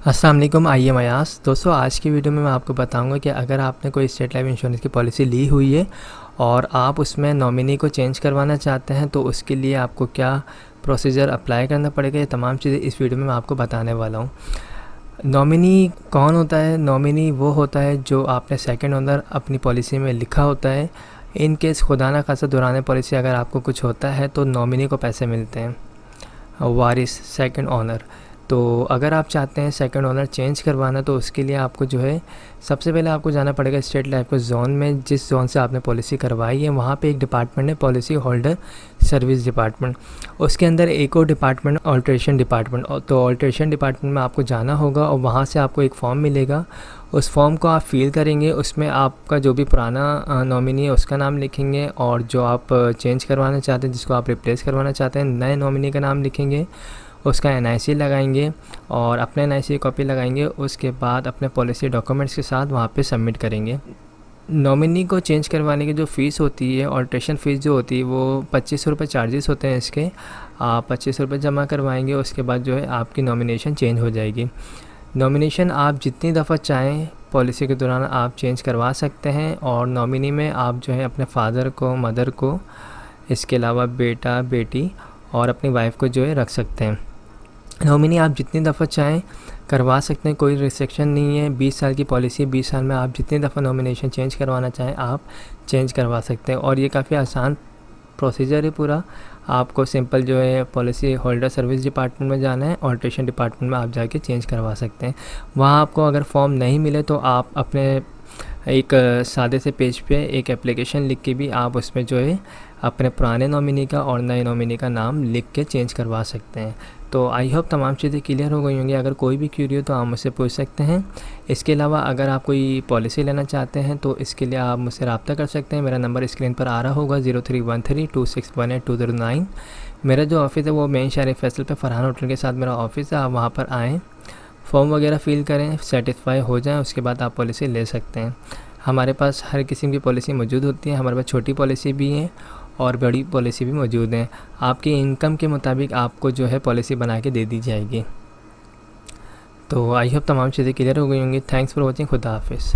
अस्सलाम वालेकुम। आइए मयास दोस्तों, आज की वीडियो में मैं आपको बताऊंगा कि अगर आपने कोई स्टेट लाइफ इंश्योरेंस की पॉलिसी ली हुई है और आप उसमें नॉमिनी को चेंज करवाना चाहते हैं तो उसके लिए आपको क्या प्रोसीजर अप्लाई करना पड़ेगा। ये तमाम चीज़ें इस वीडियो में मैं आपको बताने वाला हूँ। नॉमिनी कौन होता है? नॉमिनी वो होता है जो आपने सेकंड ओनर अपनी पॉलिसी में लिखा होता है। इन केस खुदा ना खासा दौरान पॉलिसी अगर आपको कुछ होता है तो नॉमिनी को पैसे मिलते हैं, वारिस सेकंड ओनर। तो अगर आप चाहते हैं सेकंड ओनर चेंज करवाना तो उसके लिए आपको जो है सबसे पहले आपको जाना पड़ेगा स्टेट लाइफ के जोन में। जिस जोन से आपने पॉलिसी करवाई है वहाँ पे एक डिपार्टमेंट है, पॉलिसी होल्डर सर्विस डिपार्टमेंट। उसके अंदर एक और डिपार्टमेंट ऑल्ट्रेशन डिपार्टमेंट। तो ऑल्ट्रेशन डिपार्टमेंट में आपको जाना होगा और वहाँ से आपको एक फॉर्म मिलेगा। उस फॉर्म को आप फिल करेंगे, उसमें आपका जो भी पुराना नॉमिनी है उसका नाम लिखेंगे और जो आप चेंज करवाना चाहते हैं, जिसको आप रिप्लेस करवाना चाहते हैं, नए नॉमिनी का नाम लिखेंगे, उसका एनआईसी लगाएंगे और अपने एनआईसी की कॉपी लगाएंगे। उसके बाद अपने पॉलिसी डॉक्यूमेंट्स के साथ वहाँ पे सबमिट करेंगे। नॉमिनी को चेंज करवाने की जो फ़ीस होती है, ऑल्ट्रेशन फ़ीस जो होती है, वो 25 रुपये चार्जेस होते हैं इसके। आप 25 रुपये जमा करवाएंगे, उसके बाद जो है आपकी नॉमिनेशन चेंज हो जाएगी। नॉमिनेशन आप जितनी दफ़ा चाहें पॉलिसी के दौरान आप चेंज करवा सकते हैं और नॉमिनी में आप जो है अपने फादर को, मदर को, इसके अलावा बेटा, बेटी और अपनी वाइफ को जो है रख सकते हैं। नॉमिनी आप जितनी दफ़ा चाहें करवा सकते हैं, कोई रिस्ट्रिक्शन नहीं है। 20 साल की पॉलिसी, 20 साल में आप जितनी दफ़ा नॉमिनेशन चेंज करवाना चाहें आप चेंज करवा सकते हैं। और ये काफ़ी आसान प्रोसीजर है पूरा। आपको सिंपल जो है पॉलिसी होल्डर सर्विस डिपार्टमेंट में जाना है, ऑल्ट्रेशन डिपार्टमेंट में आप जाके चेंज करवा सकते हैं। वहाँ आपको अगर फॉर्म नहीं मिले तो आप अपने एक सादे से पेज पे एक एप्लीकेशन लिख के भी आप उसमें जो है अपने पुराने नॉमिनी का और नए नॉमिनी का नाम लिख के चेंज करवा सकते हैं। तो आई होप तमाम चीज़ें क्लियर हो गई होंगी। अगर कोई भी क्यूरी हो तो आप मुझसे पूछ सकते हैं। इसके अलावा अगर आप कोई पॉलिसी लेना चाहते हैं तो इसके लिए आप मुझसे रब्ता कर सकते हैं। मेरा नंबर स्क्रीन पर आ रहा होगा 03132618 मेरा जो ऑफ़िस है वो मेन शहर फैसल पे फरहान होटल के साथ मेरा ऑफ़िस है। आप वहाँ पर आएँ, फॉर्म वगैरह फ़िल करें, सेटिस्फाई हो जाएँ, उसके बाद आप पॉलिसी ले सकते हैं। हमारे पास हर किस्म की पॉलिसी मौजूद होती है। हमारे पास छोटी पॉलिसी भी है और बड़ी पॉलिसी भी मौजूद है। आपकी इनकम के मुताबिक आपको जो है पॉलिसी बना के दे दी जाएगी। तो आई होप तमाम चीज़ें क्लियर हो गई होंगी। Thanks for watching. खुदा हाफिज़।